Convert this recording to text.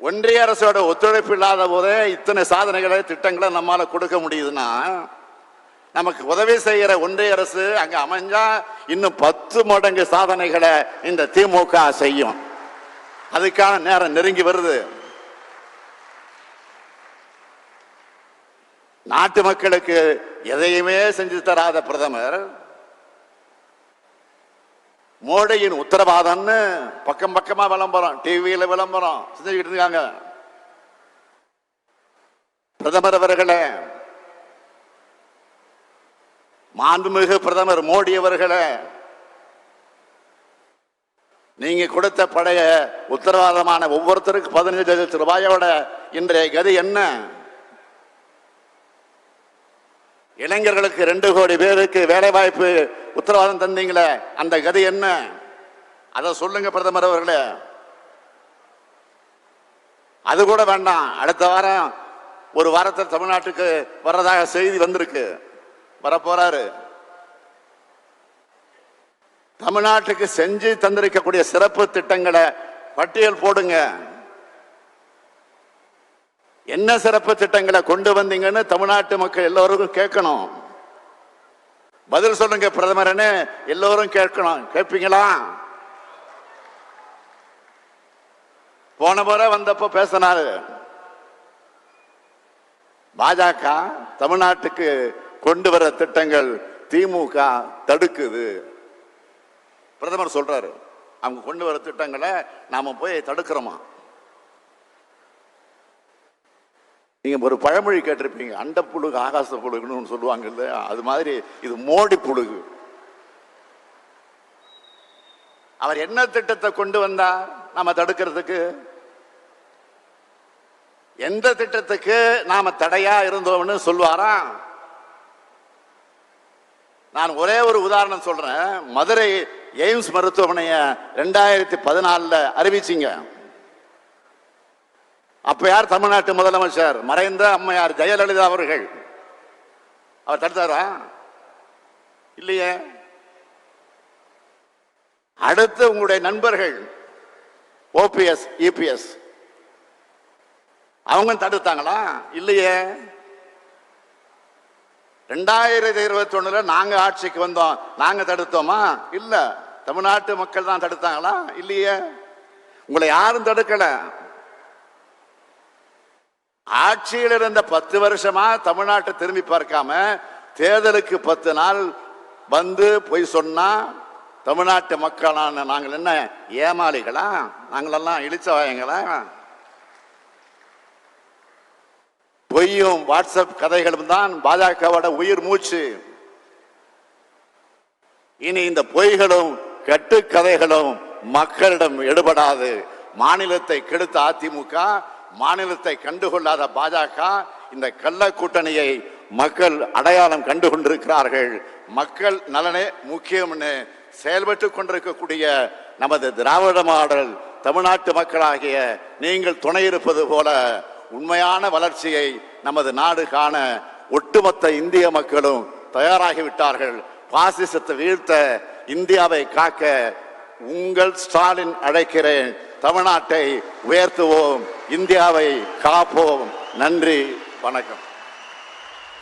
ஒன்றிய அரசோட ஒத்துழைப்பு இல்லாத போதே இத்தனை சாதனைகளை திட்டங்களை நம்மால கொடுக்க முடியுதுன்னா நமக்கு உதவி செய்கிற ஒன்றிய அரசு அங்க அமைஞ்சா இன்னும் 10 மடங்கு சாதனைகளை இந்த திமுக செய்யும். அதுக்கான நேரம் நெருங்கி வருது. நாட்டு மக்களுக்கு எதையுமே செஞ்சு தராத பிரதமர் மோடியின் உத்தரவாதம்னு பக்கம் பக்கமா விளம்பரம், டிவியில விளம்பரம் செஞ்சுக்கிட்டு இருக்காங்க. பிரதமர் அவர்களே, மாண்புமிகு பிரதமர் மோடி அவர்களே, நீங்க கொடுத்த பழைய உத்தரவாதமான ஒவ்வொருத்தருக்கு 15 லட்சம் ரூபாயோட இன்றைய கதி என்ன? இளைஞர்களுக்கு 2 கோடி பேருக்கு வேலை வாய்ப்பு உத்தரவாதம் தந்தீங்களே, அந்த கதி என்ன? அதை சொல்லுங்க பிரதமர் அவர்களே. அது கூட வேண்டாம். அடுத்த வாரம் ஒரு வாரத்தில் தமிழ்நாட்டுக்கு வர்றதாக செய்தி வந்திருக்கு. வரப்போறாரு. தமிழ்நாட்டுக்கு செஞ்சு தந்திருக்கக்கூடிய சிறப்பு திட்டங்களை பட்டியல் போடுங்க. என்ன சிறப்பு திட்டங்களை கொண்டு வந்தீங்கன்னு தமிழ்நாட்டு மக்கள் எல்லோருக்கும் கேட்கணும். பதில் சொல்லுங்க பிரதமரன்னு எல்லோரும் கேட்கணும். கேட்பீங்களா? போன முறை வந்தப்போ பேசினாரு, பாஜக தமிழ்நாட்டுக்கு கொண்டு வர திட்டங்கள் திமுக தடுக்குது. பிரதமர் சொல்றாரு, அவங்க கொண்டு வர திட்டங்களை நாம போய் தடுக்கிறோமா? நீங்க ஒரு பழமொழி கேட்டிருப்பீங்க, அண்ட புழுகு ஆகாச புழுகுன்னு சொல்லுவாங்க இல்ல, அது மாதிரி இது மோடி புழுகு. அவர் என்ன திட்டத்தை கொண்டு வந்தா நாம தடுக்கிறதுக்கு? எந்த திட்டத்துக்கு நாம தடையா இருந்தோம்னு சொல்வாரா? நான் ஒரே ஒரு உதாரணம் சொல்றேன். மதுரை எய்ம்ஸ் மருத்துவமனைய 2014 அறிவிச்சிங்க. அப்ப யார் தமிழ்நாட்டு முதலமைச்சர்? மறைந்த அம்மையார் ஜெயலலிதா அவர்கள். அவர் தடுத்தாரா? இல்லையே. அடுத்து உங்களுடைய நண்பர்கள் OPS EPS அவங்க தடுத்தாங்களா? இல்லையே. 2021 நாங்க ஆட்சிக்கு வந்தோம், நாங்க தடுத்தோமா? இல்ல. தமிழ்நாட்டு மக்கள் தான் தடுத்தாங்களா? இல்லையே. உங்களை யாரும் தடுக்கல. ஆட்சியில் இருந்த 10 வருஷமா தமிழ்நாட்டை திரும்பி பார்க்காம தேர்தலுக்கு 10 நாள் வந்து போய் சொன்னா தமிழ்நாட்டு மக்களான நாங்கள் என்ன ஏமாளிகளா? நாங்களெல்லாம் இழிச்சவாயங்களா? பொய்யும் வாட்ஸ்அப் கதைகளும் தான் பாஜகவோட உயிர் மூச்சு. இனி இந்த பொய்களும் கட்டுக்கதைகளும் மக்களிடம் எடுபடாது. மாநிலத்தை கெடுத்த அதிமுக, மாநிலத்தை கண்டுகொள்ளாத பாஜக, இந்த கள்ள கூட்டணியை மக்கள் அடையாளம் கண்டு கொண்டிருக்கிறார்கள். மக்கள் நலனே முக்கியம்னு செயல்பட்டு கொண்டிருக்கக்கூடிய நமது திராவிட மாடல் தமிழ்நாட்டு மக்களாகிய நீங்கள் துணை இருப்பது போல உண்மையான வளர்ச்சியை நமது நாடு காண ஒட்டுமொத்த இந்திய மக்களும் தயாராகிவிட்டார்கள். பாசிசத்தை வீழ்த்த, இந்தியாவை காக்க உங்கள் ஸ்டாலின் அழைக்கிறேன். தமிழ்நாட்டை உயர்த்துவோம், இந்தியாவை காப்போம். நன்றி, வணக்கம்.